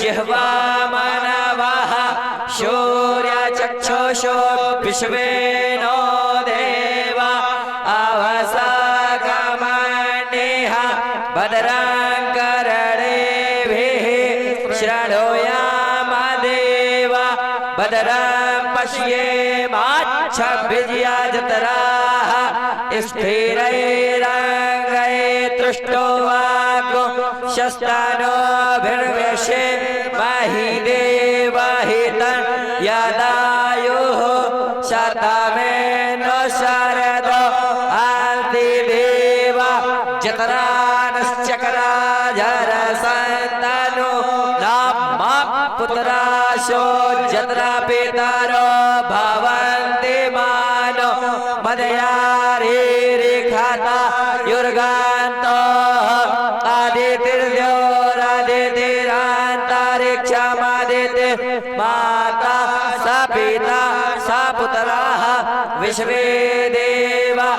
जिह्वा मानवः शौर्यचक्षुषो विश्वे नो देवा अवसागमनेह भद्रं कर्णेभिः शृणुयाम देवा भद्रं पश्येमाच्छभिर्यजत्राः स्थिरैरङ्गै तुष्टुवागो शस्तानोभिर्व्यशे महि देवहितं यदायुः शतमेनो शरदो अन्ति देवा जतरानश्चक्राजरसन्तनो नाम पुत्राशो जत्रा पितरो भवन्ति मानो मदयारेखाता युर्गान्तो आदितिर्योरादितिरान्तरिक्षमादिति माता स पिता स पुत्राः विश्वे देवा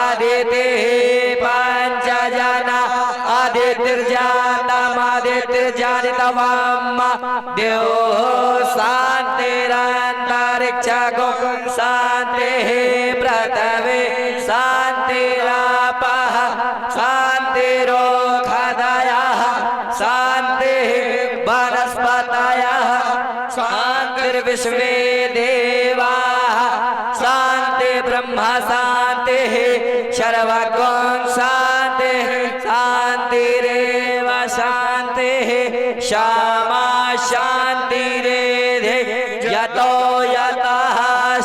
आदितिः पञ्च जना आदितिर्जातमादितिर्जानितवाम देवो शान्तिरन्तरिक्षगो शान्तिः पृथिवी शान्तिरापः शान्तिरोषधयः शान्तिः वनस्पतयः शान्तिर्विश्वे देवाः शान्ति ब्रह्म शान्तिः सर्वगुण शान्तिः शान्तिरेव शान्तिः क्षमा शान्तिरेधि यतो यतः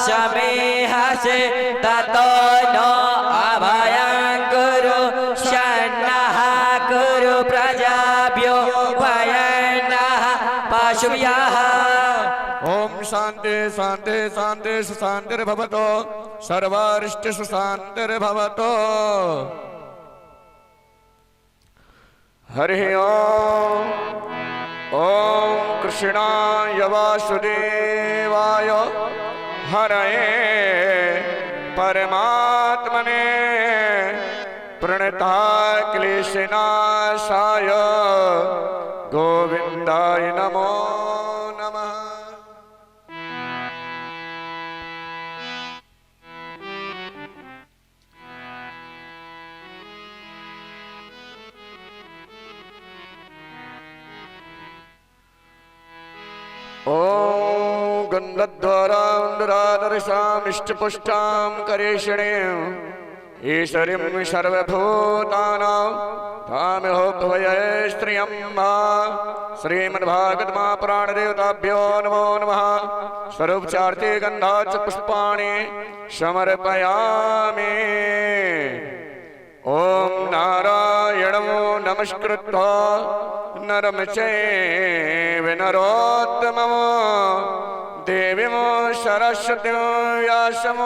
शमेहसे ततो नो अभयं कुरु शन्नः कुरु प्रजाभ्यो वयन्नः पशुभ्यः। ओम शांति शांति शांति शांतिर्भवतो सर्वारिष्टेषु शांतिर्भवतो। हरि ओम। ओम कृष्णाय वासुदेवाय हरये परमात्मने प्रणताक्लेशनाशाय गोविंदाय नमो नमः। ओम गन्धद्वारान्दरादर्शामिष्टपुष्टां करेषणीं ईश्वरीं सर्वभूतानां तामिहोपवये स्त्रियं मा श्रीमद्भागवत महापुराणदेवताभ्यो नमो नमः। स्वरूपचार्थे गन्धाच्च पुष्पाणि समर्पयामि। ओम नारायणं नमस्कृत्य नरं चैव नरोत्तमं देवीं सरस्वतीं व्यासं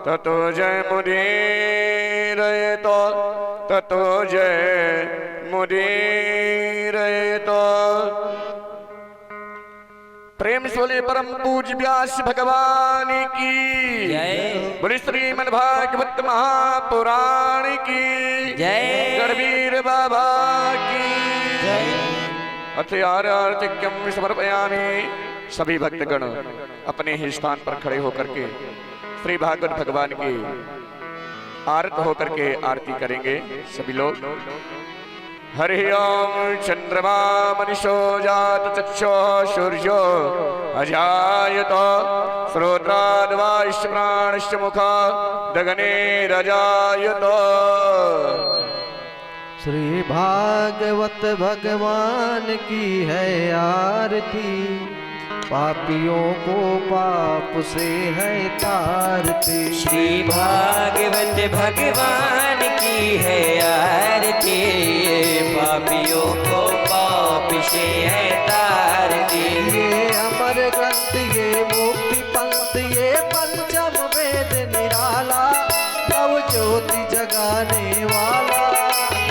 ततो जयमुदीरयेत् ततो जयमुदीरयेत्। प्रेम सोले परम पूज्य व्यास भगवान की जय। बोले श्रीमद्भागवत महापुराण की जय। गणवीर बाबा की जय। अथ आरतिक्यम समर्पयामि। सभी भक्तगण अपने ही स्थान पर खड़े होकर के श्री भागवत भगवान की आरत होकर के आरती करेंगे सभी लोग। हरि ओम। चंद्रमा मनीषो जात चक्षो सूर्यो अजायत श्रोत्राद्वाश्च प्राणश्च मुखा दगने रजायत। श्री भागवत भगवान की है आरती पापियों को पाप से है तारती। श्री भागवत भगवान की है आरती पापियों को पाप से है तारती। ये अमर ग्रंथ ये मुक्ति पंथ ये पंचम वेद निराला नव ज्योति जगाने वाला।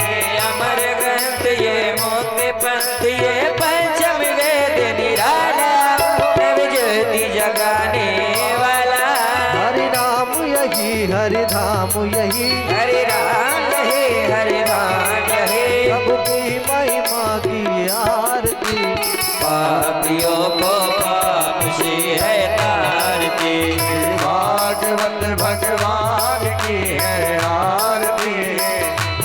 ये अमर ग्रंथ ये मुक्ति पंथ ये पंचम वेद निराला नव ज्योति जगाने वाला। हरि नाम यही हरि धाम यही हरि राम है हरि राम है प्रभु की महिमा की आरती।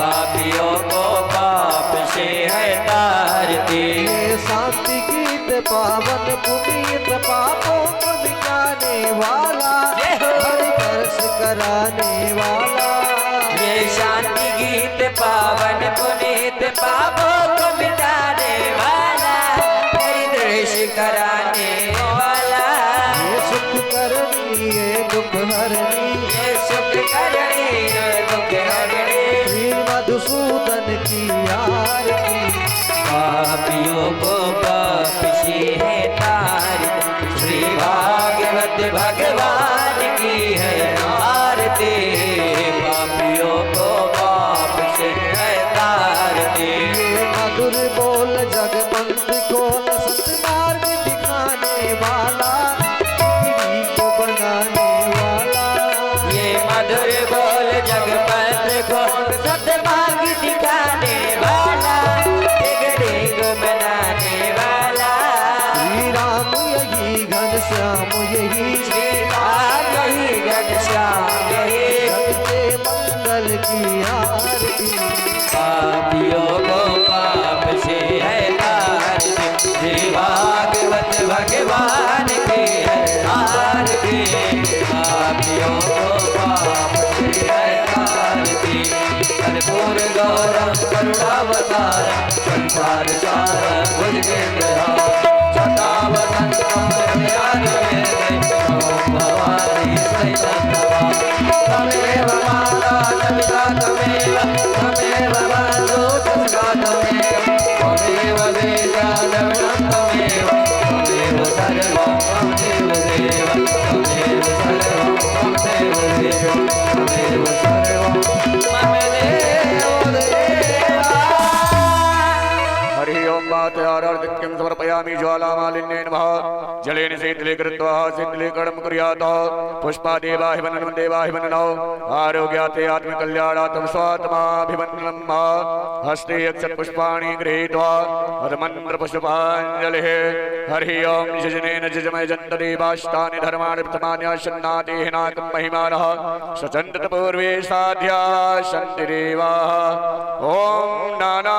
पापियों को पाप से है तारती। ये शांति गीत पावन पुनीत पापों को मिटाने वाला, हरि दर्श कराने वाला। ये शांति गीत पावन पुनीत पापों को मिटाने वाला, हरि दर्श कराने वाला। ये सुख करनी ये दुख हरनी, ये सुख करनी ये दुख हरनी। श्री मधुसूदन की आरती। पापियों को पाप से है तारती, श्री भागवत भगवान की है आरती। पापियों को पाप से है तारती। ये मधुर बोल जगमंत खोल सतमार्ग दिखाने वाला, गिरी को बनाने वाला। ये मधुर बोल जगपथ को सतमार्ग दिखाने वाला, बिगड़े को बनाने वाला। श्री राम यही घनश्याम यही, श्री राम यही घनश्याम यही। करते मंगल की आरती। पापियों को पाप से है तारती, श्री भागवत भगवान की है आरती। पापियों को पाप से है तारती। कर्पूर गौरम करुणावतारम संसार सारम भुजगेन्द्रहारम सदा वसंतम हृदयारविंदे नमो भवानी सहितं नमामि। तमेव माता पिता तमेव, तमेव बन्धु सखा तमेव, त्वमेव वेदा द्रविणं तमेव, त्वमेव सर्वं त्वमेव देव, त्वमेव सर्वं त्वमेव देव, त्वमेव सर्वं मम देव देवा। हरि ओम मातयारार्तिक्यं समर्पयामि ज्वालामालिन्येन नमः। जलेन शीतले कृत्वा शीतले कर्म कुर्यात्। पुष्पादेवाभिवन्दनं देवाभिवन्दनम्। आरोग्याते आत्मकल्याणार्थं स्वात्माभिवन्दनं। हस्ते अक्षतपुष्पाणि गृहीत्वा अधमन्त्रपुष्पाञ्जलिः। हरि ओम यजनेन यजमय जन्त देवास्तानि धर्माणि प्रथमान्यासन्नाति हिनाकं महिमानः। सचन्तत पूर्वे साध्या सन्ति देवाः। ओम नाना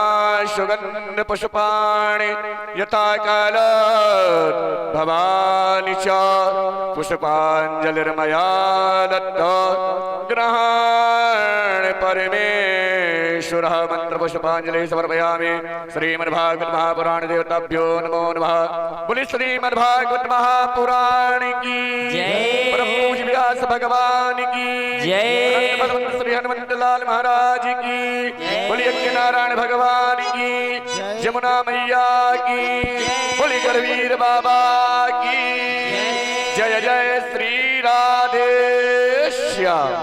सुगन्ध पुष्पाणि यथा कालात् भवानि च पुष्पाञ्जलिर्मया दत्ता। ग्रहण परमेश्वरः। मंत्र पुष्पाञ्जलि समर्पयामि। श्रीमद्भागवत महापुराण देवताभ्यो नमो नमः। बोले श्रीमद्भागवत महापुराण की जय। परम पूज्य व्यास भगवान की जय। भगवंत श्री हनुमंत लाल महाराज की। बोले यज्ञ नारायण भगवान की। जमुना मैया की। बोले गढ़वीर बाबा की। जय जय श्री राधे श्याम।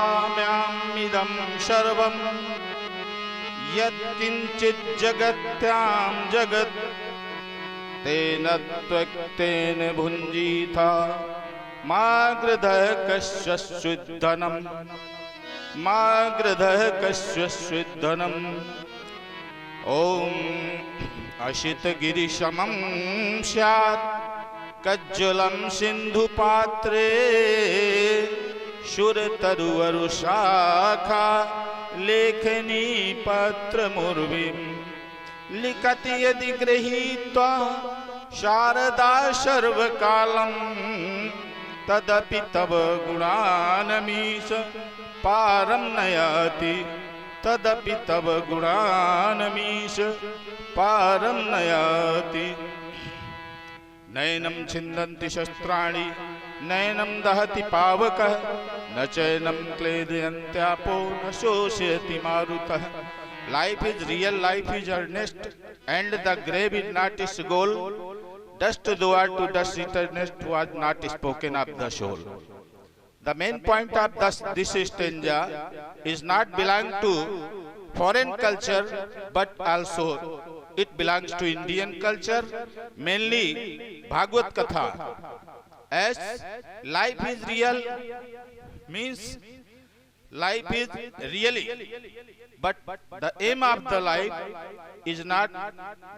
ईशावाम्यामिदं सर्वं यत्किञ्चित् जगत्यां जगत् तेन त्वक्तेन भुञ्जीथा मा गृधः कश्चित् धनं मा गृधः कश्चित् धनं। ॐ अशितगिरिशमं स्यात् कज्जलं सिन्धुपात्रे शूरतरुवरुशाखा लेखनी पत्रमुर्विं लिखति यदि गृहीत्वा शारदा सर्वकालं तदपि तव गुणानमीश पारं नयाति तदपि तव गुणानमीश पारं नयाति। नैनं छिन्दन्ति शस्त्राणि नैनं दहति पावकः न चैनं क्लेदयन्त्यापो न शोषयति मारुतः। Life is real, life is earnest, and the grave is not its goal. Dust thou art to dust eternest was not spoken of the soul. The main point of this stanza is not belong to foreign culture, but also it belongs to Indian culture, mainly Bhagavad Katha. As life is real means life is really, but the aim of the life is not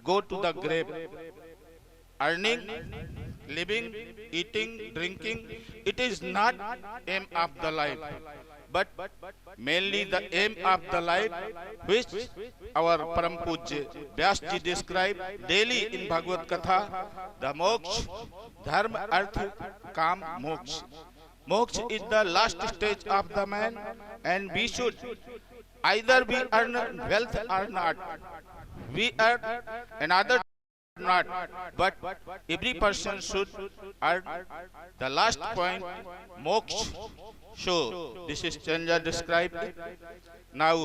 go to the grave. Earning living, eating, drinking, it is not aim of the life, but mainly the aim of the life which our Param Pujya Vyas ji describe daily in Bhagavad Katha, the moksha, dharma, artha, kam, moksha. Moksha is the last stage of the man, and we should either we earn wealth or not. We earn another not, but every person should earn the last point, moksha. So this is Chandra described. Now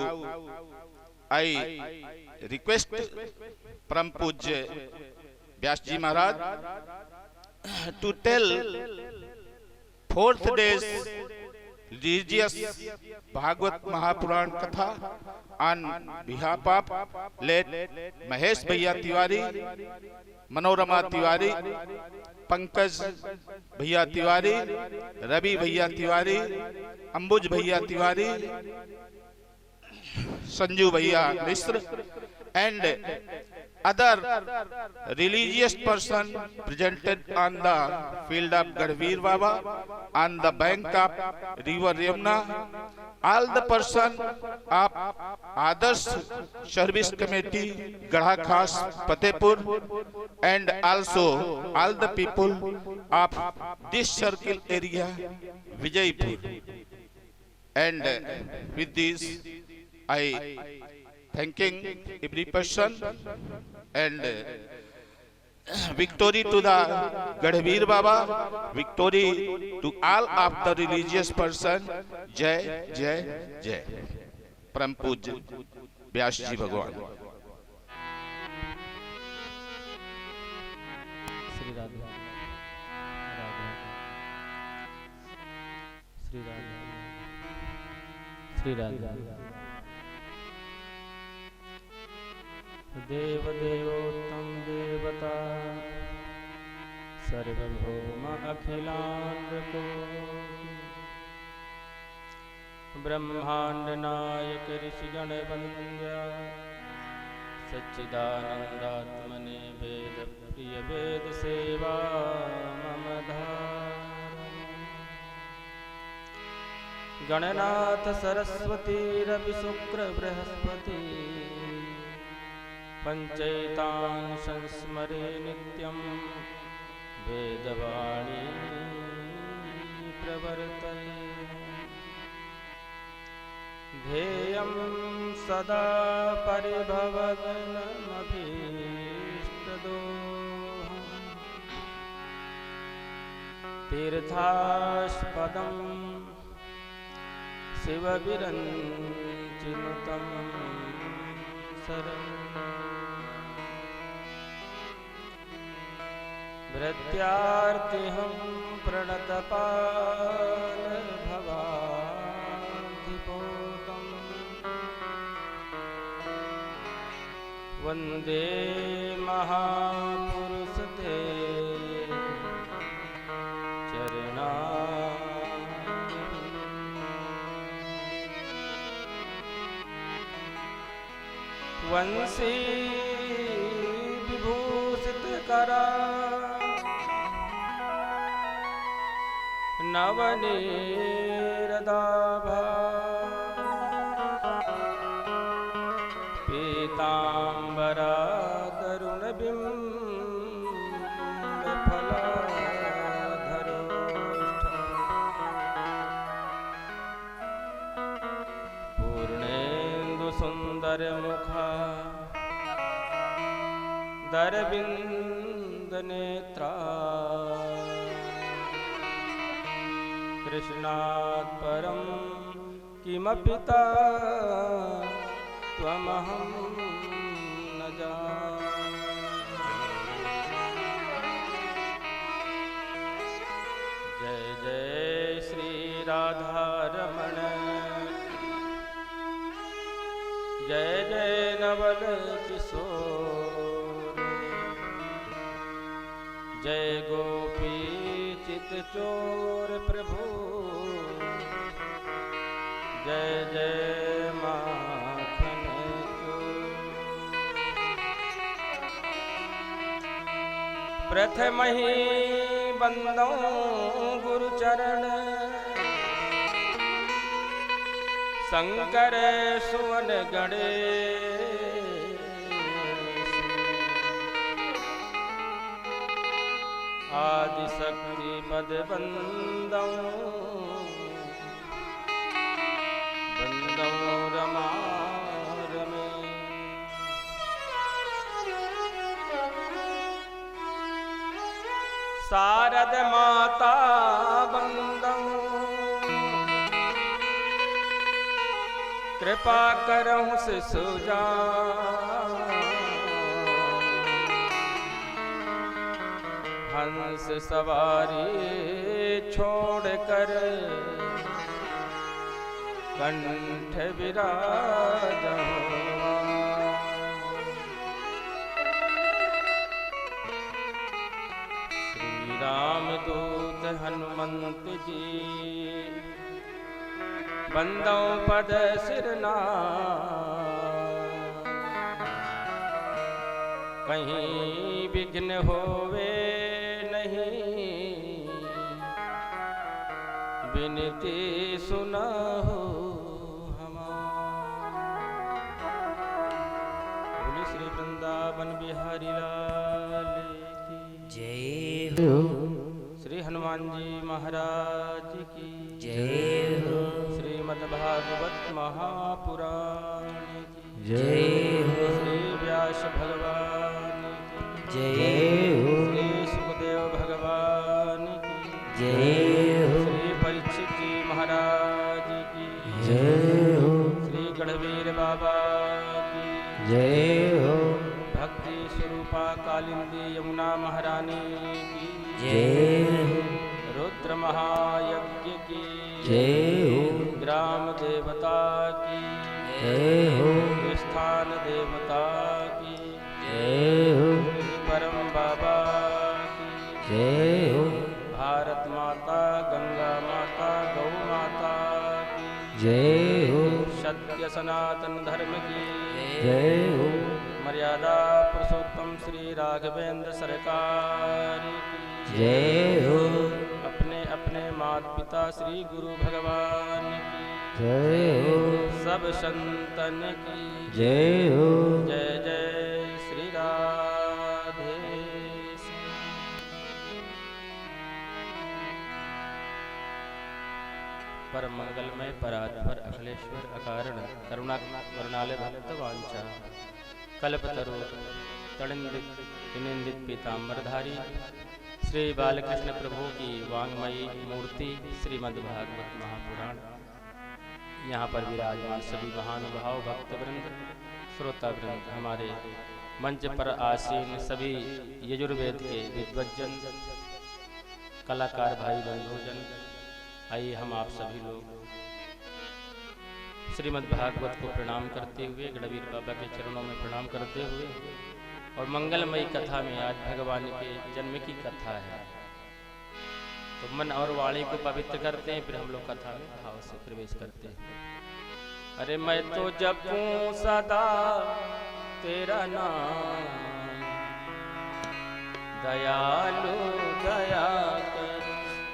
I request Param Pujya Vyas ji Maharaj to tell fourth day's religious Bhagavad Mahapuran Katha on behalf of late Mahesh Bhaiya Tiwari, Manorama Tiwari, Pankaj Bhaiya Tiwari, Ravi Bhaiya Tiwari, Ambuj Bhaiya Tiwari, Sanju Bhaiya Misra, and other religious person presented on the field of Garhveer Baba, on the bank of river Yamuna, all the person of Adarsh Service Committee, Gadha Khas, Fatehpur, and also all the people of this circle area, Vijaypur. And with this, I thanking every person and victory to the Garhveer Baba, victory to all of the religious person. Jai, Jai, Jai. Param Pujya Vyas ji Bhagwan. Shri Radhe Shri Radhe Shri Radhe देव देवोत्तम देवता सर्वभौम अखिलांड को ब्रह्मांड नायक ऋषिगण वंद्या सच्चिदानंदात्मने वेद प्रिय वेद सेवा मम धारण गणनाथ सरस्वती रवि शुक्र बृहस्पति पंचैतान संस्मरे नित्यं वेदवाणी प्रवर्तते ध्येयं सदा परिभवग्नमभीष्टदोहम् तीर्थास्पदं शिवविरञ्चिनुतं शरणं भृत्यार्तिहं प्रणतपालभवाधिपोतम् वन्दे महापुरुषते चरणा वंशी विभूषित करा नवनीरदाभा पीतांबरा तरुणबिम्बफलाधरोष्ठ पूर्णेन्दुसुन्दरमुखा दरविन्दनेत्रा कृष्णात् परं किमपि त्वमहं न जाने। जय जय श्री राधा रमण, जय जय नवल किशोर, जय गोपी चित चोर प्रभु, जय जय माखन चोर। प्रथम ही बंदो गुरु चरण शंकर सुवन गणे आदि शक्ति पद बंदो बंदो रमा रमे शारद माता बंदो कृपा करहु सुजा हंस सवारी छोड़ कर कंठ विराज श्री राम दूत हनुमंत जी बंदों पद सिरना कहीं विघ्न होवे नहीं विनती सुना हो बोले श्री वृंदावन बिहारी लाल की जय हो। श्री हनुमान जी महाराज की जय हो। श्रीमद्भागवत महापुराण की जय हो। श्री व्यास भगवान की जय हो। श्री सुखदेव भगवान की जय हो। श्री परीक्षित जी महाराज की जय हो। श्री गढ़वीर बाबा की जय हो। भक्ति स्वरूपा कालिंदी यमुना महारानी की जय हो। रुद्र महायज्ञ की जय हो। ग्राम देवता की जय हो। स्थान देवता की जय हो। परम बाबा की जय हो। भारत माता गंगा माता गौ माता की जय हो। सत्य सनातन धर्म की जय हो। मर्यादा पुरुषोत्तम श्री राघवेंद्र सरकार की जय हो। अपने अपने माता पिता श्री गुरु भगवान की जय हो। सब संतन की जय हो। जय जय श्री राधे। परम मंगलमय परात्पर अखिलेश्वर अकारण करुणा करुणालय भक्त वांछा कल्पतरु तड़िंदित पीताम्बरधारी श्री बालकृष्ण प्रभु की वांगमयी मूर्ति श्रीमद्भागवत महापुराण यहाँ पर विराजमान सभी महानुभाव भक्तवृंद श्रोतावृंद हमारे मंच पर आसीन सभी यजुर्वेद के विद्वज्जन कलाकार भाई बंधुजन, आइए हम आप सभी लोग श्रीमद्भागवत को प्रणाम करते हुए गढ़वीर बाबा के चरणों में प्रणाम करते हुए और मंगलमयी कथा में आज भगवान के जन्म की कथा है, तो मन और वाणी को पवित्र करते हैं, फिर हम लोग कथा में भाव से प्रवेश करते हैं। अरे मैं तो जपूं सदा तेरा नाम, दयालु दया कर।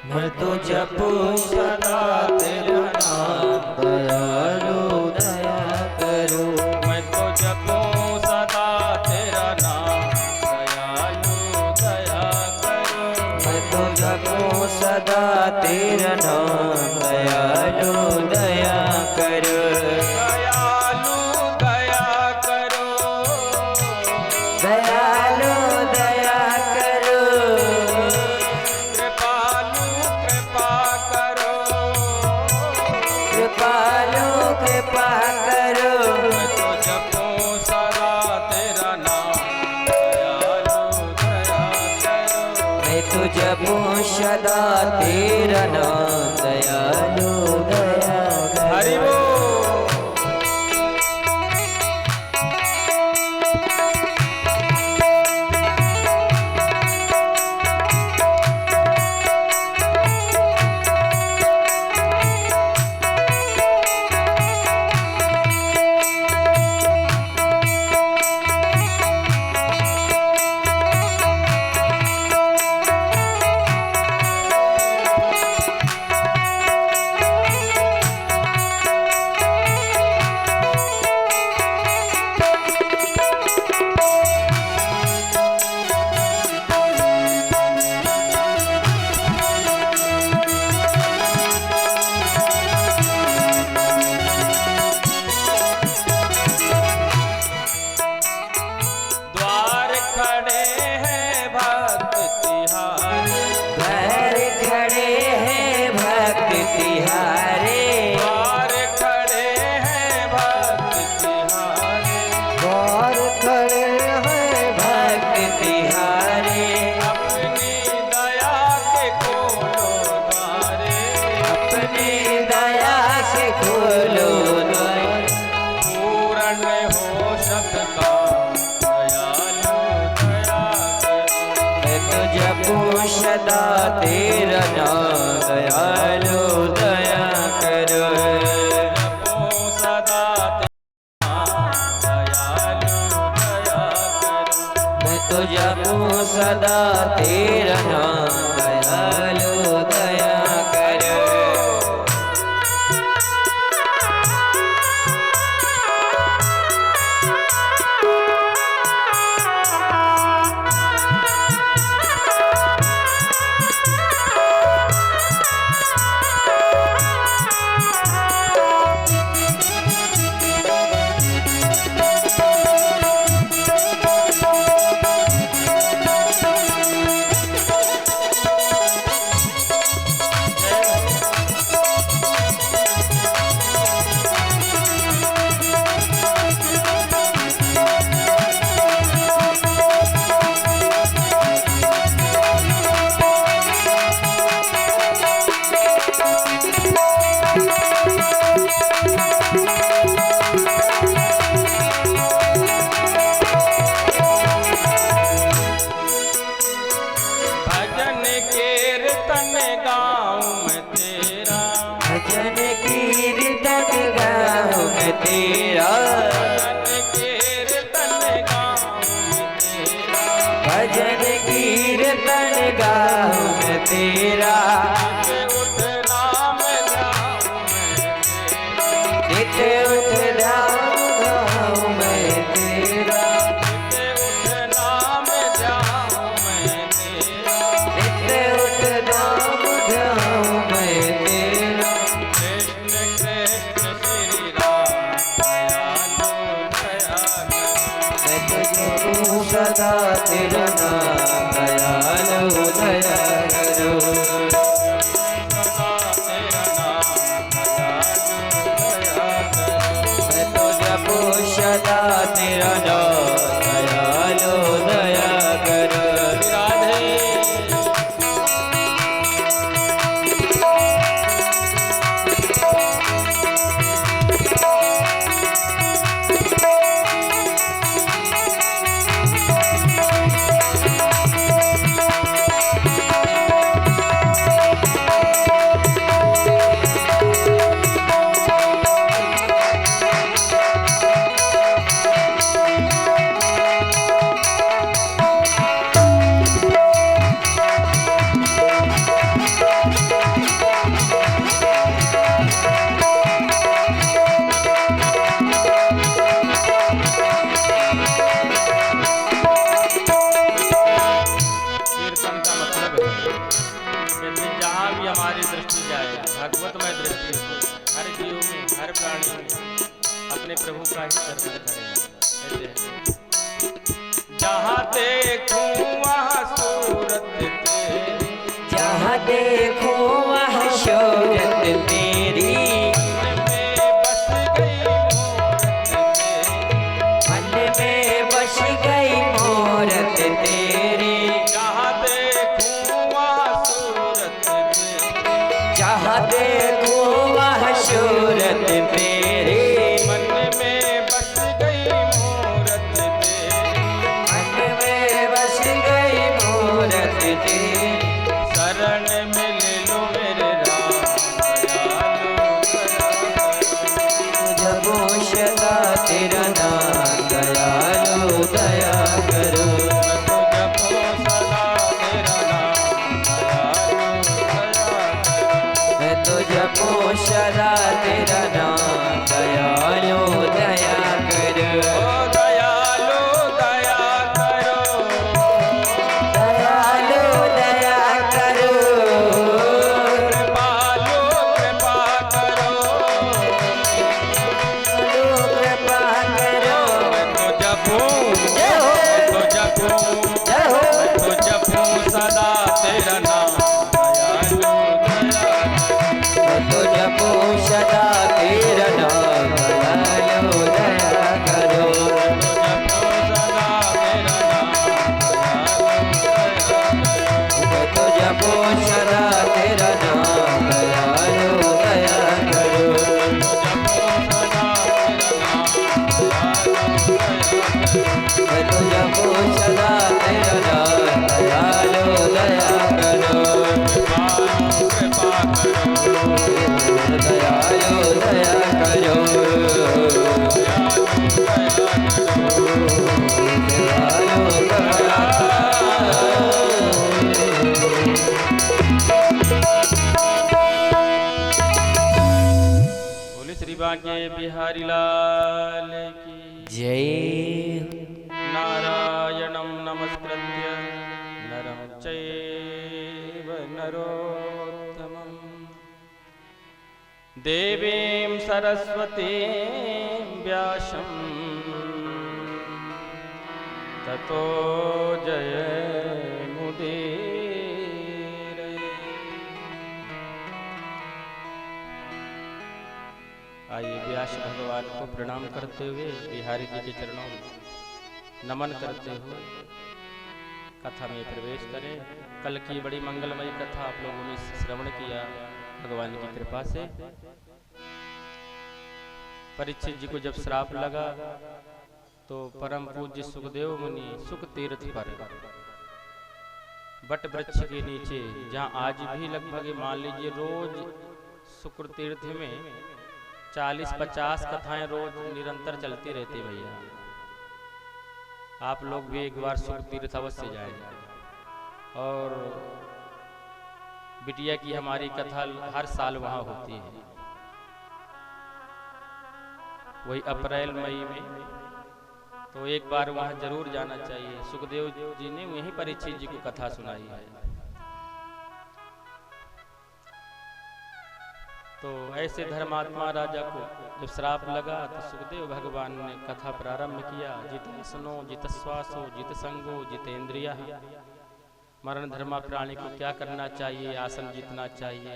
मैं तो जपूं सदा तेरा नाम, दयालु दया करो। मैं तो जपूं सदा तेरा नाम, दयालु दया करो। मैं तो जपूं सदा तेरा नाम, दयालु दया करो। दयालु दया करो, दयालु दया करो। कृपालु कृपा करो। कृपालु कृपा करो। मैं तो जपूं सदा तेरा नाम, दयालु दया करो। मैं तो जपूं सदा तेरा नाम, दयालु दया करो। हरि बोल। दयालु दया करो। जपो सदा मैं तो जपूं सदा तेरा नाम दयालु दया करो। भजन कीर्तन गाऊं मैं तेरा, भजन कीर्तन गाऊं मैं तेरा, भजन कीर्तन गाऊं मैं तेरा, भजन कीर्तन गाऊं मैं तेरा। नित उठ नाम गाऊं मैं तेरा, नित्य उठ नाम गाऊं मैं तेरा, नित उठ नाम गाऊं मैं तेरा। नित्य उठ नाम गाऊं मैं तेरा। कृष्ण कृष्ण श्री राम दयालु दया करो। मैं तुझको सदा तेरा नाम दयालु दया करो। सदा तेरा नाम दयालु दया करो। मैं तो जपो सदा तेरा नाम दयालु दया करो। राधे कीर्तन का मतलब है कि जहाँ भी हमारी दृष्टि जाए भगवतमय दृष्टि हो, हर जीव में हर प्राणी में अपने प्रभु का ही दर्शन करें। ऐसे है जहाँ देखूं वहाँ सूरत तेरी, जहाँ देखो वहाँ शोरत तेरी, मन में बस गई मूरत मन में बस गई मूरत तेरी। तेरी। जहाँ देखूं वहाँ सूरत तेरी, जहाँ देखो वहाँ शोरत तेरी, मन में बस गई मूरत तेरी। मन में बस गई मूरत तेरी। शरण में ले लो मेरे राम दयालु दया करो। जपो सदा तेरा नाम दयालु दया करो। मैं तो जपो सदा तेरा नाम दयालु दया करो। मैं तो जपो सदा तेरा नाम दयालु दया करो। दयालु दया करो, दयालु कृपा करो। कृपा करो। मैं तो जपो जय हो। तो जपूं सदा तेरा नाम दयालु दया। मैं तो जपो सदा तेरा नाम दयालु श्री बांके बिहारी लाल की जय। नारायणं नमस्कृत्य नरं चैव नरोत्तमं देवीं सरस्वतीं व्यासं ततो जयमुदीरये। आइए व्यास भगवान को प्रणाम करते हुए बिहारी जी के चरणों में नमन करते हुए कथा में प्रवेश करें। कल की बड़ी मंगलमयी कथा आप लोगों ने श्रवण किया भगवान की कृपा से। परीक्षित जी को जब श्राप लगा तो परम पूज्य सुखदेव मुनि सुख तीर्थ पर बट वृक्ष के नीचे, जहाँ आज भी लगभग मान लीजिए रोज शुक्र तीर्थ में 40-50 कथाएं रोज निरंतर चलती रहती भैया। आप लोग भी एक बार शुक्र तीर्थ अवश्य जाएं। और बिटिया की हमारी कथा हर साल वहाँ होती है, वही अप्रैल मई में। तो एक बार वहाँ जरूर जाना चाहिए। सुखदेव जी ने वहीं परीक्षित जी को कथा सुनाई है। तो ऐसे धर्मात्मा राजा को जब श्राप लगा तो सुखदेव भगवान ने कथा प्रारंभ किया। जितासनो जितश्वासो जितसंगो जितेंद्रिया। मरण धर्मा प्राणी को क्या करना चाहिए? आसन जीतना चाहिए,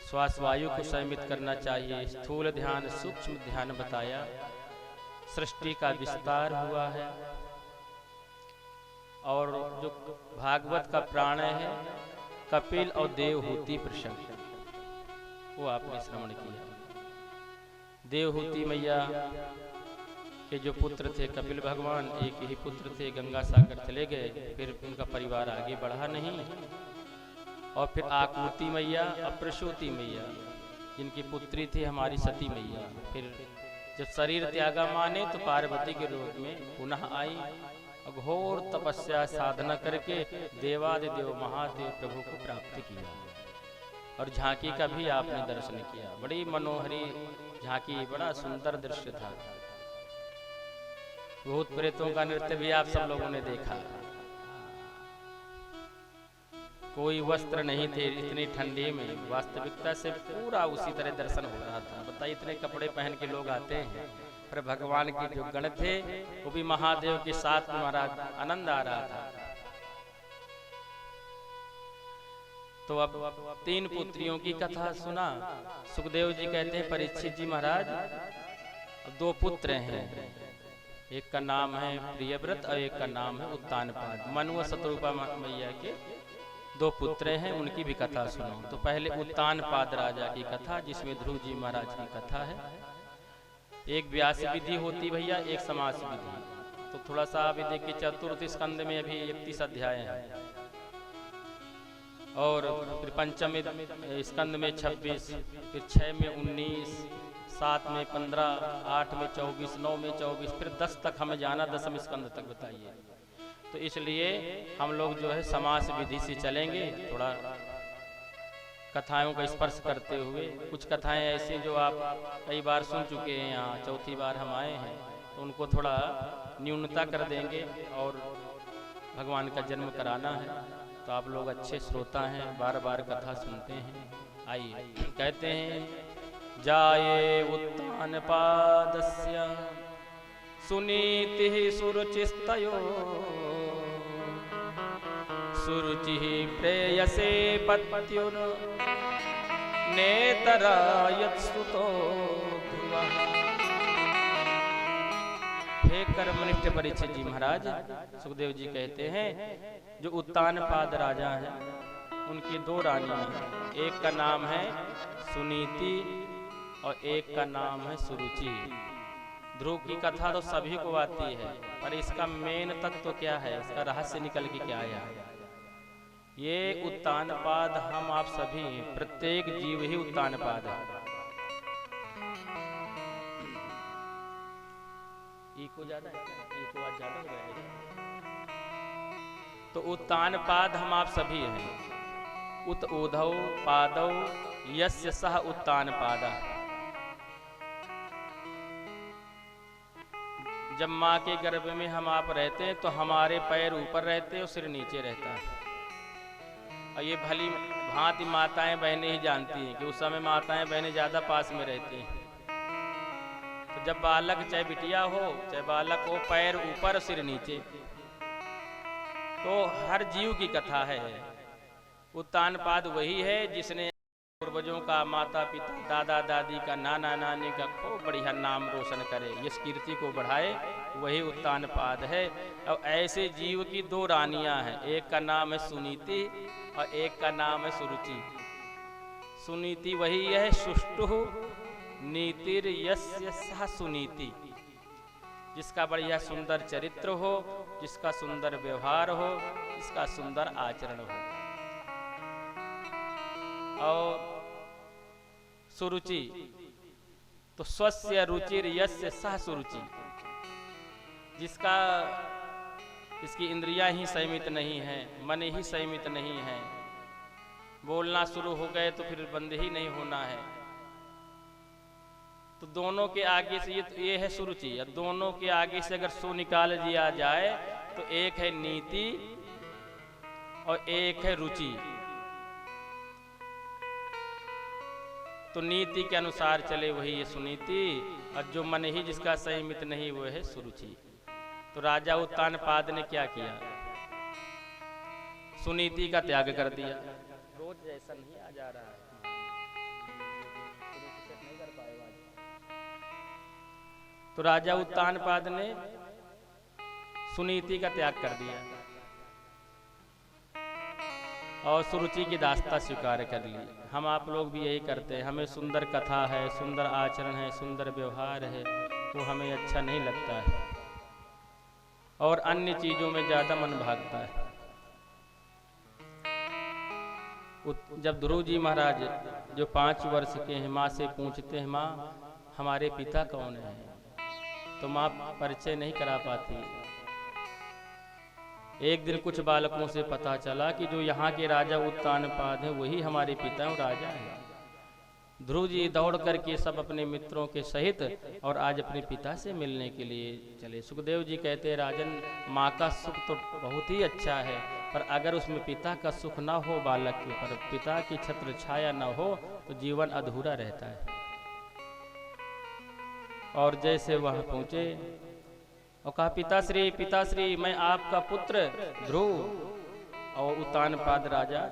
श्वास वायु को संयमित करना चाहिए, स्थूल ध्यान सूक्ष्म ध्यान बताया। सृष्टि का विस्तार हुआ है और जो भागवत का प्राण है कपिल और देवहूति प्रसंग वो आपने श्रवण किया। देवहूति मैया के जो पुत्र थे कपिल भगवान, एक ही पुत्र थे, गंगा सागर चले गए, फिर उनका परिवार आगे बढ़ा नहीं। और फिर आकुति मैया और प्रसूति मैया जिनकी पुत्री थी हमारी सती मैया, फिर जब शरीर त्यागा माने तो पार्वती के रूप में पुनः आई। घोर तपस्या साधना करके देवादिदेव महादेव प्रभु को प्राप्त किया। और झांकी का भी आपने दर्शन किया। बड़ी मनोहरी झांकी, बड़ा सुंदर दृश्य था। भूत प्रेतों का नृत्य भी आप सब लोगों ने देखा। कोई वस्त्र नहीं थे इतनी ठंडी में, वास्तविकता से पूरा उसी तरह दर्शन हो रहा था। बताइए इतने कपड़े पहन के लोग आते हैं, पर भगवान के जो गण थे वो भी महादेव के साथ महाराज आनंद आ रहा था। तो अब 3 पुत्रियों की कथा सुना। सुखदेव जी कहते हैं परीक्षित जी महाराज अब 2 पुत्र हैं, एक का नाम है प्रियव्रत और एक का नाम है उत्तानपाद। मनु और शत्रुपा मैया के 2 पुत्र हैं, उनकी भी कथा सुनो। तो पहले उत्तानपाद राजा की कथा, जिसमें ध्रुव जी महाराज की कथा है। एक व्यास विधि होती भैया, एक समास विधि। तो थोड़ा सा अभी देखिए चतुर्थ स्कंद में अभी 31 अध्याय है और फिर पंचम स्कंद में 26, फिर 6 में 19, 7 में 15, 8 में 24, 9 में 24, फिर 10 तक हमें जाना, 10वें स्कंद तक बताइए। तो इसलिए हम लोग जो है समास विधि से चलेंगे, थोड़ा कथाओं का स्पर्श करते हुए। कुछ कथाएं ऐसी जो आप कई बार सुन चुके हैं, यहाँ चौथी बार हम आए हैं, तो उनको थोड़ा न्यूनता कर देंगे। और भगवान का जन्म कराना है तो आप लोग अच्छे श्रोता हैं, बार बार कथा सुनते हैं। आइए कहते हैं जाये उत्तानपादस्य सुनीतिः सुरुचिस्तयो सुरुचिः प्रेयसे पत्युर नेतरायत्सुतो ध्रुवः। हे कर्मनिष्ठ परीक्षित जी महाराज, सुखदेव जी कहते हैं जो उत्तानपाद राजा हैं उनकी 2 रानियां हैं। एक का नाम है सुनीति और एक का नाम है सुरुचि। ध्रुव की कथा तो सभी को आती है, पर इसका मेन तत्व क्या है, इसका रहस्य निकल के क्या आया? ये उत्तानपाद हम आप सभी, प्रत्येक जीव ही उत्तानपाद है। इको ज्यादा है, इको आज ज्यादा हो गया है। तो उत्तानपाद हम आप सभी हैं। उत ऊधौ पादौ यस्य सह उत्तानपादः। जब माँ के गर्भ में हम आप रहते हैं तो हमारे पैर ऊपर रहते हैं और सिर नीचे रहता है। और ये भली भांति माताएं बहनें ही जानती हैं कि उस समय माताएं बहनें ज़्यादा पास में रहती हैं। तो जब बालक चाहे बिटिया हो चाहे बालक हो, पैर ऊपर सिर नीचे। तो हर जीव की कथा है। उत्तानपाद वही है जिसने पूर्वजों का, माता पिता, दादा दादी का, नाना नानी का खूब बढ़िया नाम रोशन करे, इस कीर्ति को बढ़ाए, वही उत्तानपाद है। और ऐसे जीव की दो रानियां हैं, एक का नाम है सुनीति और एक का नाम है सुरुचि। सुनीति वही है सुष्टु नीतिर यस्य सह सुनीति, जिसका बढ़िया सुंदर चरित्र हो, जिसका सुंदर व्यवहार हो, जिसका सुंदर आचरण हो। और सुरुचि तो स्वस्य रुचिर यस्य सह सुरुचि, जिसकी इंद्रियां ही संयमित नहीं है, मन ही संयमित नहीं है, बोलना शुरू हो गए तो फिर बंद ही नहीं होना है। तो दोनों के आगे से ये है सुरुचि। और दोनों के आगे से अगर सु निकाल दिया जाए तो एक है नीति और एक है रुचि। तो नीति के अनुसार चले वही है सुनीति, और जो मन ही जिसका संयमित नहीं वो है सुरुचि। तो राजा उत्तानपाद ने क्या किया? सुनीति का त्याग कर दिया। रोज जैसा नहीं आ जा रहा है, नहीं कर पाएगा। तो राजा उत्तानपाद ने सुनीति का त्याग कर दिया और सुरुचि की दास्ता स्वीकार कर ली। हम आप लोग भी यही करते हैं। हमें सुंदर कथा है, सुंदर आचरण है, सुंदर व्यवहार है, वो हमें अच्छा नहीं लगता है और अन्य चीजों में ज्यादा मन भागता है। जब ध्रुव जी महाराज जो 5 वर्ष के हैं, माँ से पूछते हैं, माँ हमारे पिता कौन है? तो माँ परिचय नहीं करा पाती। एक दिन कुछ बालकों से पता चला कि जो यहाँ के राजा उत्तानपाद हैं वही हमारे पिता और राजा हैं। ध्रुव जी दौड़ करके सब अपने मित्रों के सहित और आज अपने पिता से मिलने के लिए चले। सुखदेव जी कहते हैं, राजन माँ का सुख तो बहुत ही अच्छा है, पर अगर उसमें पिता का सुख ना हो, बालक के ऊपर पिता की छत्र छाया ना हो तो जीवन अधूरा रहता है। और जैसे वह पहुंचे और कहा, पिताश्री मैं आपका पुत्र ध्रुव। और उत्तानपाद राजा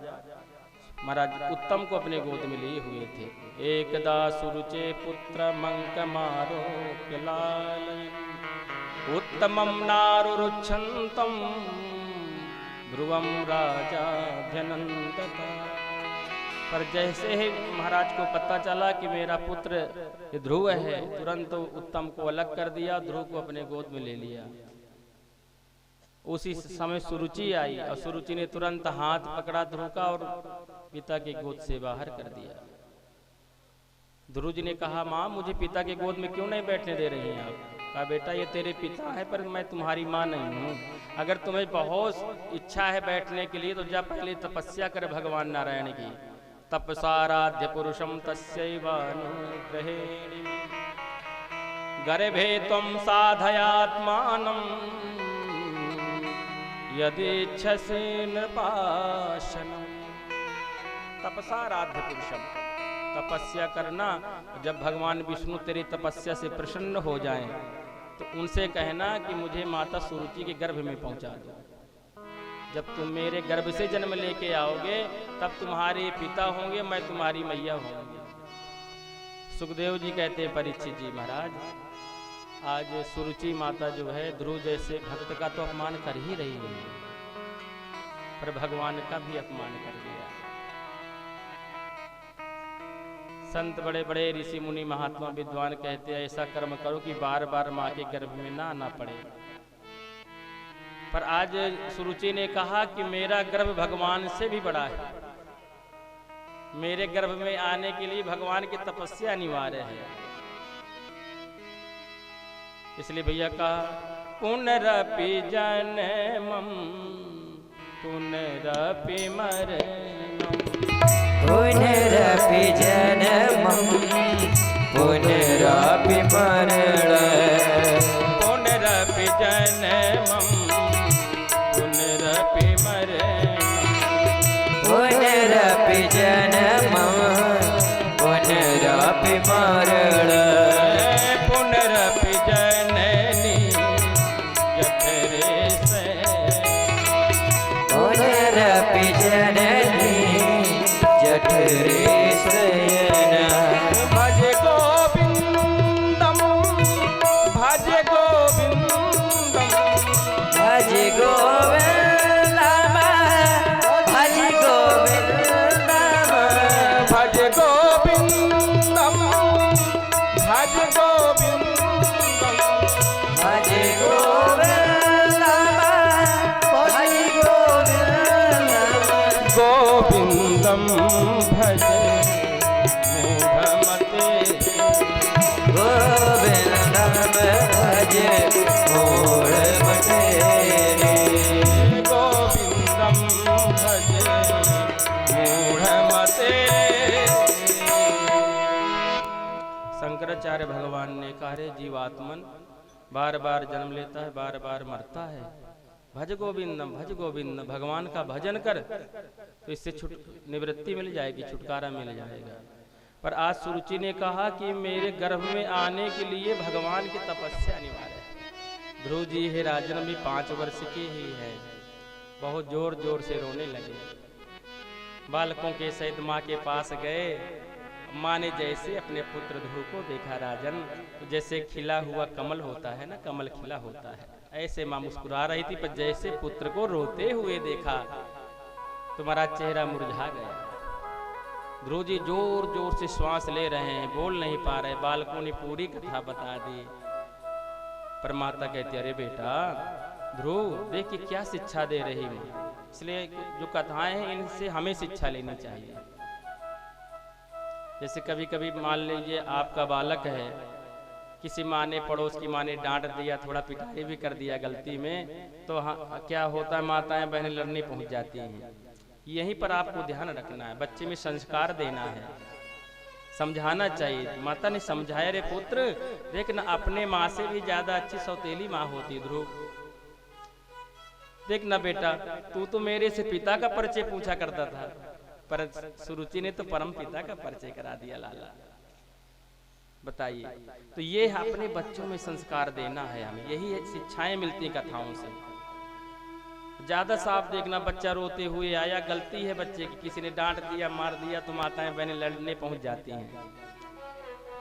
महाराज उत्तम को अपने गोद में लिए हुए थे। एकदा सुरुचे पुत्र मंक मारो लाल उत्तमम नारुरुच्छन्तम ध्रुवम राजाभ्यनंदता। पर जैसे ही महाराज को पता चला कि मेरा पुत्र ध्रुव है, तुरंत उत्तम को अलग कर दिया, ध्रुव को अपने गोद में ले लिया। उसी समय सुरुचि आई और सुरुचि ने तुरंत हाथ पकड़ा ध्रुव का और पिता के गोद से बाहर कर दिया। ध्रुव जी ने कहा, माँ मुझे पिता के गोद में क्यों नहीं बैठने दे रही हैं आप? कहा, बेटा ये तेरे पिता है पर मैं तुम्हारी माँ नहीं हूँ। अगर तुम्हें बहुत इच्छा है बैठने के लिए तो जा पहले तपस्या कर भगवान नारायण की। तपसाराध्य पुरुषम तस्यैवानुग्रहेण गर्भे त्वं साधयात्मानं यदिच्छसि नृपाशनम्। तपसाराध्य पुरुषम, तपस्या करना। जब भगवान विष्णु तेरी तपस्या से प्रसन्न हो जाएं तो उनसे कहना कि मुझे माता सुरुचि के गर्भ में पहुंचा दो। जब तुम मेरे गर्भ से जन्म लेके आओगे तब तुम्हारे पिता होंगे, मैं तुम्हारी मैया होंगी। सुखदेव जी कहते हैं, परीक्षित जी महाराज आज सुरुचि माता जो है ध्रुव जैसे भक्त का तो अपमान कर ही रही है, पर भगवान का भी अपमान कर दिया। संत बड़े बड़े ऋषि मुनि महात्मा विद्वान कहते हैं, ऐसा कर्म करो कि बार बार माँ के गर्भ में ना आना पड़े। पर आज सुरुचि ने कहा कि मेरा गर्भ भगवान से भी बड़ा है, मेरे गर्भ में आने के लिए भगवान की तपस्या अनिवार्य है। इसलिए भैया कहा, पुनरपि जन्मं पुनरपि मरणं पुनरपि जन्मं पुनरपि मरणं शयन भज गोविंदम भज गोविंदम भज गोविंदम भज गोविंदम भज गोविंदम भज गोविंदम भज गोविंदम भज गोविंदम गोविंदम भज मूढ़मते गोविंदम भज मूढ़मते गोविंदम भज मूढ़मते। शंकराचार्य भगवान ने कहा रे जीवात्मन बार बार जन्म लेता है, बार बार मरता है, भज गोविंदम भज गोविंदम, भगवान का भजन कर तो इससे निवृत्ति मिल जाएगी, छुटकारा मिल जाएगा। पर आज सुरुचि ने कहा कि मेरे गर्भ में आने के लिए भगवान की तपस्या अनिवार्य है। ध्रुव जी हे राजन भी 5 वर्ष के ही है, बहुत जोर जोर से रोने लगे। बालकों के सहित माँ के पास गए। माँ ने जैसे अपने पुत्र ध्रुव को देखा राजन, तो जैसे खिला हुआ कमल होता है ना, कमल खिला होता है, ऐसे माँ मुस्कुरा रही थी। पर जैसे पुत्र को रोते हुए देखा तुम्हारा चेहरा मुरझा गया। ध्रुव जी जोर जोर से श्वास ले रहे हैं, बोल नहीं पा रहे। बालकों ने पूरी कथा बता दी। पर माता कहती अरे बेटा ध्रुव देख कि क्या शिक्षा दे रही हूँ। इसलिए जो कथाएं हैं इनसे हमें शिक्षा लेनी चाहिए। जैसे कभी कभी मान लीजिए आपका बालक है, किसी माँ ने पड़ोस की माँ ने डांट दिया, थोड़ा पिटाई भी कर दिया गलती में, तो हाँ क्या होता है माताएं बहनें लड़ने पहुंच जाती हैं। यहीं पर आपको ध्यान रखना है, बच्चे में संस्कार देना है, समझाना चाहिए। माता ने समझाया रे पुत्र देख ना, अपने माँ से भी ज्यादा अच्छी सौतेली माँ होती ध्रुव। देख ना बेटा, तू तो मेरे से पिता का परिचय पूछा करता था, पर सुरुचि ने तो परम पिता का परिचय करा दिया लाला। बताइए, तो ये अपने बच्चों में संस्कार देना है हमें, यही शिक्षाएं मिलती हैं कथाओं से। ज्यादा साफ देखना, बच्चा रोते हुए आया, गलती है बच्चे की, किसी ने डांट दिया मार दिया तो माताएं बहनें लड़ने पहुंच जाती हैं।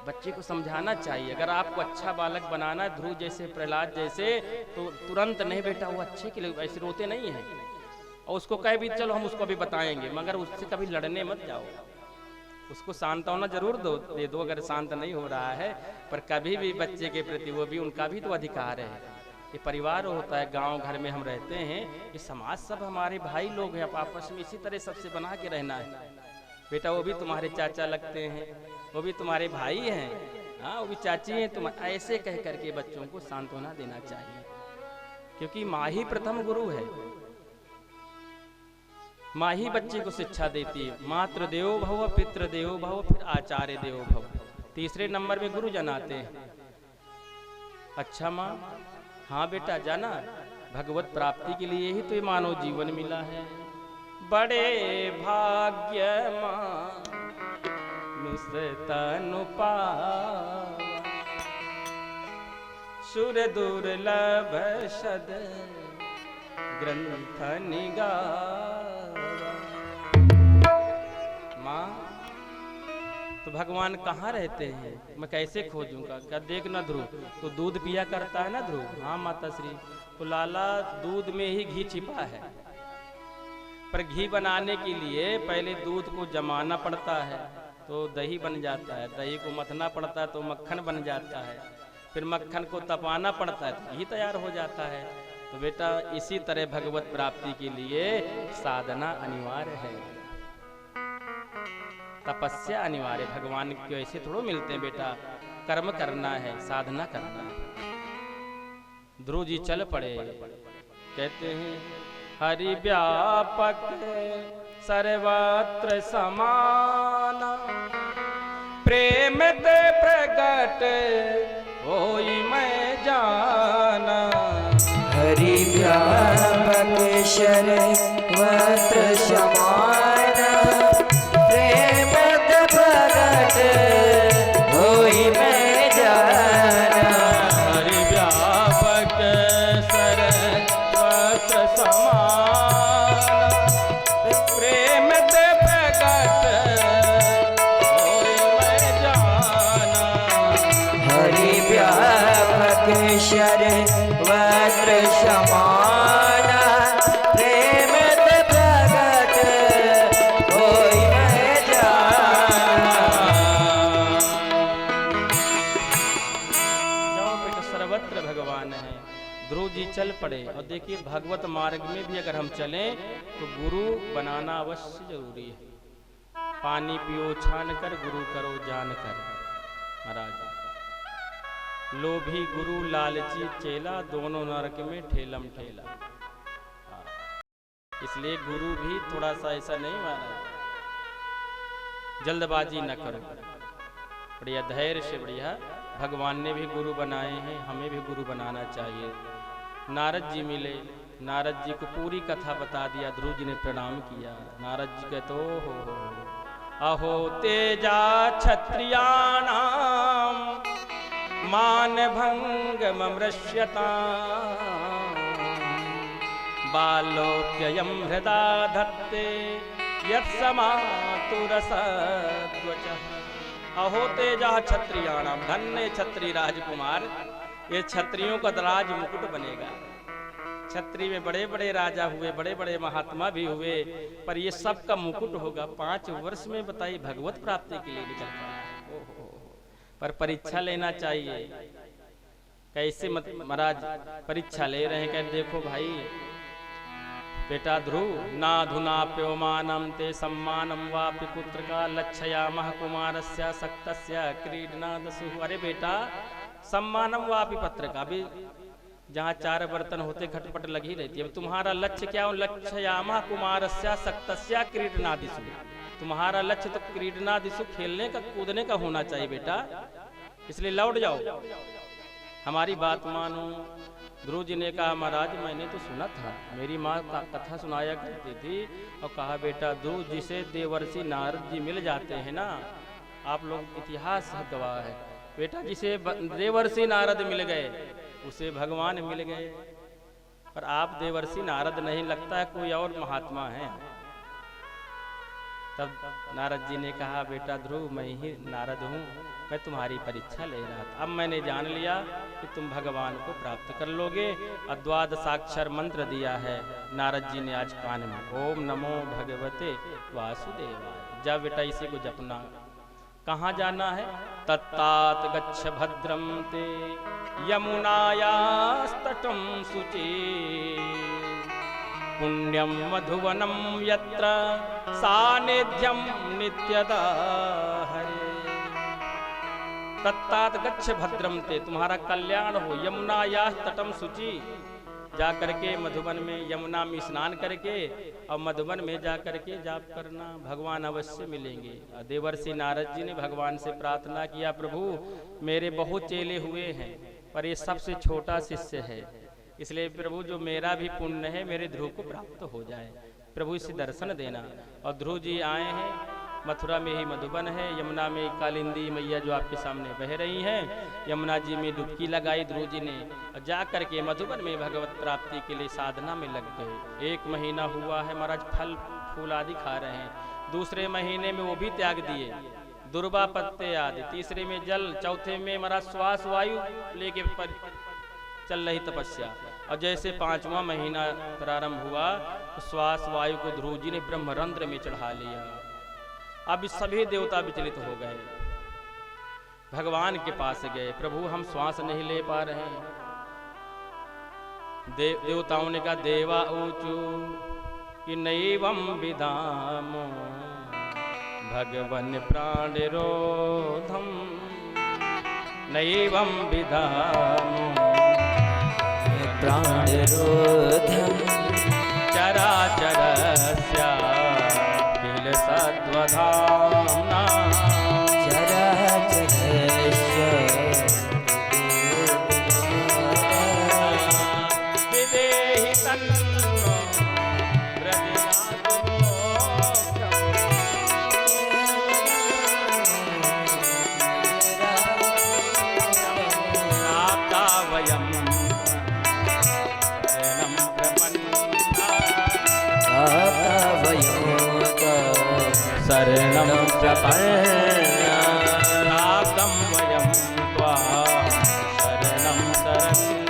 बच्चे को समझाना चाहिए। अगर आपको अच्छा बालक बनाना है, ध्रुव जैसे प्रहलाद जैसे, तो तुरंत नहीं बेटा वो अच्छे के लिए ऐसे रोते नहीं है, और उसको कहे भी चलो हम उसको भी बताएंगे, मगर उससे कभी लड़ने मत जाओ, उसको सांत्वना जरूर दे दो अगर शांत नहीं हो रहा है। पर कभी भी बच्चे के प्रति वो भी उनका भी तो अधिकार है। ये परिवार होता है, गांव घर में हम रहते हैं, ये समाज सब हमारे भाई लोग हैं, आपस में इसी तरह सबसे बना के रहना है। बेटा वो भी तुम्हारे चाचा लगते हैं, वो भी तुम्हारे भाई हैं, हाँ वो भी चाची हैं, तुम ऐसे कह करके बच्चों को सांत्वना देना चाहिए, क्योंकि माँ ही प्रथम गुरु है। माँ ही बच्चे को शिक्षा देती है। मातृ देवो भव, पितृ देवो भव, फिर आचार्य देवो भव, तीसरे नंबर में गुरुजन आते हैं। अच्छा माँ, हाँ बेटा जाना, भगवत प्राप्ति के लिए ही तो ये मानव जीवन मिला है। बड़े भाग्य मानुष सुर दुर्लभ सद ग्रंथ निगावा। माँ तो भगवान कहाँ रहते हैं, मैं कैसे खोजूंगा? क्या देख ना ध्रुव तो दूध पिया करता है ना ध्रुव। हाँ माता श्री, तो लाला दूध में ही घी छिपा है, पर घी बनाने के लिए पहले दूध को जमाना पड़ता है तो दही बन जाता है, दही को मथना पड़ता है तो मक्खन बन जाता है, फिर मक्खन को तपाना पड़ता है तो घी तैयार हो जाता है। तो बेटा इसी तरह भगवत प्राप्ति के लिए साधना अनिवार्य है, तपस्या अनिवार्य। भगवान को ऐसे थोड़ा मिलते हैं बेटा, कर्म करना है, साधना करना है। ध्रुव जी चल पड़े, कहते हैं हरि व्यापक सर्वत्र समान, प्रेम ते प्रगट होई मैं जाना। हरि व्यापक सर्वत्र समान, प्रेम ते प्रगट होई मैं जाना। हरि व्यापक सर्वत्र समान, प्रेम ते प्रगट सर्वत्र समाना प्रेम प्रगट होई मैं जाना। जाओ बेटा, सर्वत्र भगवान है। ध्रुव जी चल पड़े और देखिए भगवत मार्ग में भी अगर हम चलें तो गुरु बनाना अवश्य जरूरी है। पानी पियो छान कर, गुरु करो जान कर। महाराज, लोभी गुरु लालची चेला, दोनों नरक में ठेलम ठेला। हाँ। इसलिए गुरु भी थोड़ा सा ऐसा नहीं महाराज, जल्दबाजी न करो, बढ़िया धैर्य से, बढ़िया। भगवान ने भी गुरु बनाए हैं, हमें भी गुरु बनाना चाहिए। नारद जी मिले, नारद जी को पूरी कथा बता दिया। ध्रुव जी ने प्रणाम किया। नारद जी कहते हो अहो तेजा क्षत्रियाणाम मान भंग ममृष्यता बालोप्ययं हृदा धत्ते यत्समातुरसद्वचः। अहो तेजा क्षत्रियाणाम, धन्य क्षत्रिय राजकुमार, ये क्षत्रियों का राज मुकुट बनेगा। क्षत्रिय में बड़े बड़े राजा हुए, बड़े बड़े महात्मा भी हुए, पर ये सब का मुकुट होगा। 5 वर्ष में बताइए भगवत प्राप्ति के लिए निकल पड़ा। पर परीक्षा लेना चाहिए। कैसे मत महाराज परीक्षा ले रहे हैं? कहते देखो भाई बेटा ध्रुव, नाधुनाप्योमानं ते सम्मानं वापि पुत्र का लक्षयामः कुमारस्य सक्तस्य क्रीडनादसु। अरे बेटा, सम्मानम वापि पत्र का भी जहाँ 4 बर्तन होते खटपट लगी रहती है। तुम्हारा लक्ष्य क्या हो? लक्ष्यामः कुमारस्य सक्तस्य क्रीडनादिषु। तुम्हारा लक्ष्य तो क्रीडनादिषु, खेलने का कूदने का होना चाहिए बेटा। इसलिए लौट जाओ, हमारी बात मानो। ध्रुव जी ने कहा महाराज मैंने तो सुना था, मेरी माँ कथा सुनाया करती थी और कहा बेटा ध्रुव जी से देवर्षि नारद जी मिल जाते हैं ना, आप लोग इतिहास गवाह है बेटा। जिसे देवर्षि नारद मिल गए उसे भगवान मिल गए। पर आप देवर्षि नारद नहीं, लगता है कोई और महात्मा है। तब नारद जी ने कहा बेटा ध्रुव मैं ही नारद हूँ, मैं तुम्हारी परीक्षा ले रहा था। अब मैंने जान लिया कि तुम भगवान को प्राप्त कर लोगे। और 12 मंत्र दिया है नारद जी ने आज कान में, ओम नमो भगवते वासुदेवाय। जब बेटा इसी को जपना। कहाँ जाना है? तत्तात गच्छ भद्रम ते यमुनायास्तटं शुचि पुण्यम मधुवनम यत्र सानिध्यम नित्यदा हरे। तत्तात गच्छ भद्रम ते, तुम्हारा कल्याण हो। यमुनायास्तटं शुचि, जा करके मधुबन में यमुना में स्नान करके और मधुबन में जा करके जाप करना, भगवान अवश्य मिलेंगे। देवर्षि नारद जी ने भगवान से प्रार्थना किया, प्रभु मेरे बहुत चेले हुए हैं पर ये सबसे छोटा शिष्य है, इसलिए प्रभु जो मेरा भी पुण्य है मेरे ध्रुव को प्राप्त हो जाए, प्रभु इसे दर्शन देना। और ध्रुव जी आए हैं, मथुरा में ही मधुबन है, यमुना में कालिंदी मैया जो आपके सामने बह रही हैं, यमुना जी में डुबकी लगाई ध्रुव जी ने और जा करके मधुबन में भगवत प्राप्ति के लिए साधना में लग गए। 1 महीना हुआ है महाराज, फल फूल आदि खा रहे हैं। दूसरे महीने में वो भी त्याग दिए, दुर्वा पत्ते आदि। तीसरे में जल, चौथे में महाराज श्वास वायु लेके चल रही तपस्या। और जैसे 5वां महीना प्रारंभ हुआ तो श्वास वायु को ध्रुव जी ने ब्रह्मरंध्र में चढ़ा लिया। अब सभी देवता विचलित हो गए, भगवान के पास गए, प्रभु हम श्वास नहीं ले पा रहे हैं। देवताओं ने कहा देवा ऊचु कि नैवं विदामो भगवन प्राणिरोधम नैवं विदामो प्राणिरोधम चराचरस्य किल सद्वधाम्ना चराचरस्य विदेहि तन्नो प्राप्ता वयं शरणं प्रपन्ना प्राप्तं वयं त्वां शरणं शरणं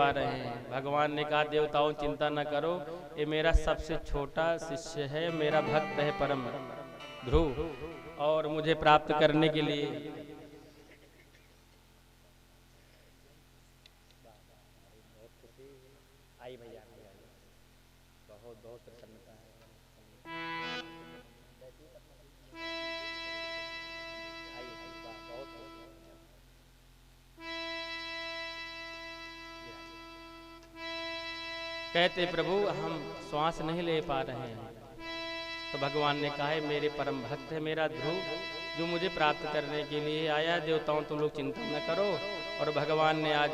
पा रहे हैं। भगवान ने कहा देवताओं चिंता न करो, ये मेरा सबसे छोटा शिष्य है, मेरा भक्त है परम ध्रुव, और मुझे प्राप्त करने के लिए आई भैया बहुत बहुत प्रसन्नता है। कहते प्रभु हम श्वास नहीं ले पा रहे हैं। तो भगवान ने कहा है मेरे परम भक्त है मेरा ध्रुव, जो मुझे प्राप्त करने के लिए आया। देवताओं तुम लोग चिंता न करो। और भगवान ने आज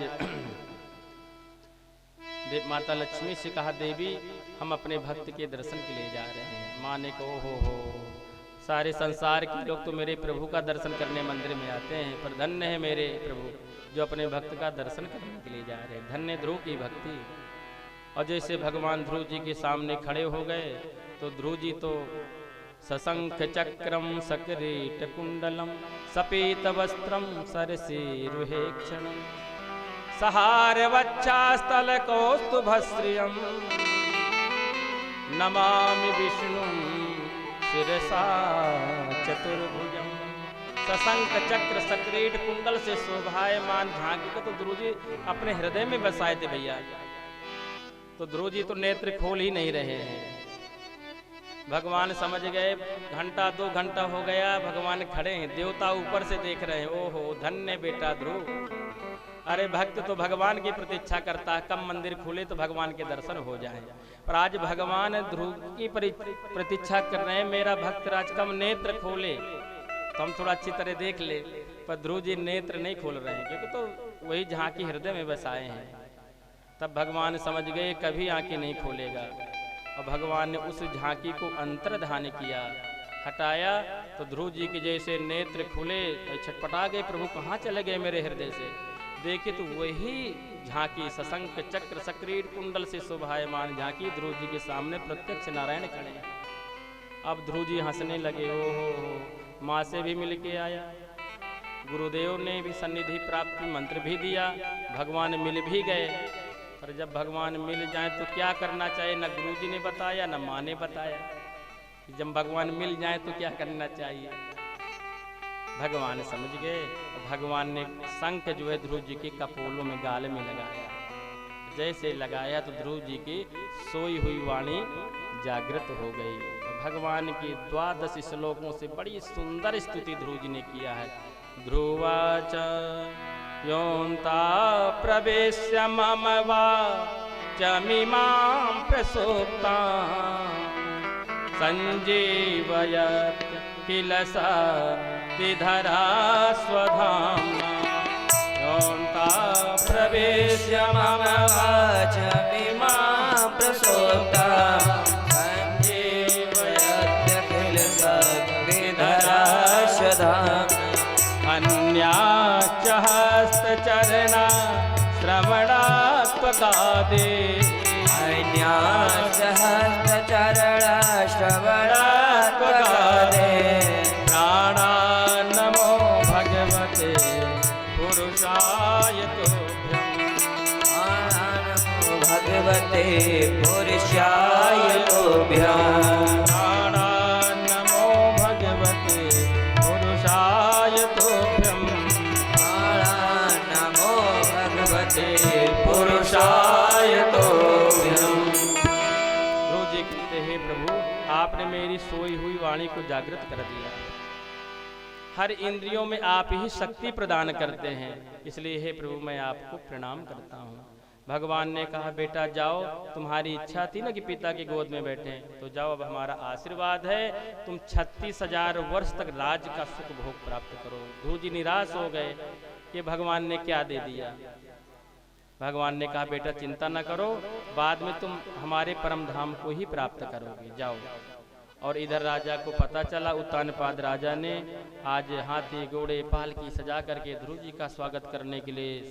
माता लक्ष्मी से कहा देवी हम अपने भक्त के दर्शन के लिए जा रहे हैं। माँ ने कहो हो सारे संसार के लोग तो मेरे प्रभु का दर्शन करने मंदिर में आते हैं, पर धन्य है मेरे प्रभु जो अपने भक्त का दर्शन करने के लिए जा रहे हैं। धन्य ध्रुव की भक्ति। और जैसे भगवान ध्रुव जी के सामने खड़े हो गए तो ध्रुव जी तो सशंख चक्रम सकिरीट कुंडलम सपीत वस्त्रम सरसीरुहेक्षणम सहार वक्षास्थल कौस्तुभश्रियम नमामि विष्णु शिरसा चतुर्भुजम। सशंख चक्र सक्रीट कुंडल से शोभायमान झांकी को तो ध्रुव जी अपने हृदय में बसाए थे भैया। तो ध्रुव जी तो नेत्र खोल ही नहीं रहे हैं। भगवान समझ गए घंटा 2 घंटा हो गया, भगवान खड़े हैं, देवता ऊपर से देख रहे हैं। ओहो धन्य बेटा ध्रुव। अरे भक्त तो भगवान की प्रतीक्षा करता है, कब मंदिर खुले तो भगवान के दर्शन हो जाए। पर आज भगवान ध्रुव की प्रतीक्षा कर रहे हैं, मेरा भक्त राज कब नेत्र खोले तो हम थोड़ा अच्छी तरह देख ले। पर ध्रुव जी नेत्र नहीं खोल रहे हैं, क्योंकि तो वही झांकी हृदय में बसाए हैं। तब भगवान समझ गए कभी आंखें नहीं खोलेगा। और भगवान ने उस झांकी को अंतर्धान किया, हटाया, तो ध्रुव जी के जैसे नेत्र खुले, छटपटा गए, प्रभु कहाँ चले गए मेरे हृदय से। देखे तो वही झांकी सशंख चक्र सक्रीट कुंडल से शोभायमान झांकी ध्रुव जी के सामने प्रत्यक्ष नारायण खड़े हैं। अब ध्रुव जी हंसने लगे। ओहो माँ से भी मिल के आया, गुरुदेव ने भी सन्निधि प्राप्ति मंत्र भी दिया, भगवान मिल भी गए। पर जब भगवान मिल जाए तो क्या करना चाहिए, न गुरु जी ने बताया न माँ ने बताया। जब भगवान मिल जाए तो क्या करना चाहिए, भगवान समझ गए। भगवान ने शंख जो है ध्रुव जी के कपोलों में गाल में लगाया। जैसे लगाया तो ध्रुव जी की सोई हुई वाणी जागृत हो गई। भगवान की 12 श्लोकों से बड़ी सुंदर स्तुति ध्रुव जी ने किया है। ध्रुवाच योन्ता प्रवेश्य मम वाचमिमां प्रसुप्तां संजीवयत् किल सतिधरा स्वधाम्ना। योन्ता प्रवेश्य मम वाचमिमां प्रसुप्तां संजीवयत् किल सतिधरा स्वधाम्ना। अन्याच्च हस्तचरणा श्रवणात्मकादे अन्याच्च हस्तचरणा श्रवणात्मकादे प्राणान्नमो भगवते पुरुषाय तुभ्यं। प्राणान्नमो भगवते पुरुषाय तुभ्यं। प्राणान्नमो भगवते पुरुषाय तुभ्यं। प्राणान्नमो भगवते पुरुषाय तुभ्यं। ध्रुव जी कहते हैं प्रभु आपने मेरी सोई हुई वाणी को जागृत कर दिया। हर इंद्रियों में आप ही शक्ति प्रदान करते हैं, इसलिए हे प्रभु मैं आपको प्रणाम करता हूँ। भगवान ने कहा बेटा जाओ, तुम्हारी इच्छा थी ना कि पिता की गोद में बैठे, तो जाओ अब हमारा आशीर्वाद है, तुम 36,000 वर्ष तक राज का सुख भोग प्राप्त करो। ध्रुव जी निराश हो गए कि भगवान ने क्या दे दिया। भगवान ने कहा बेटा चिंता न करो, बाद में तुम हमारे परम धाम को ही प्राप्त करोगे, जाओ। और इधर राजा को पता चला, उत्तानपाद राजा ने आज हाथी घोड़े पालकी सजा करके ध्रुव जी का स्वागत करने के लिए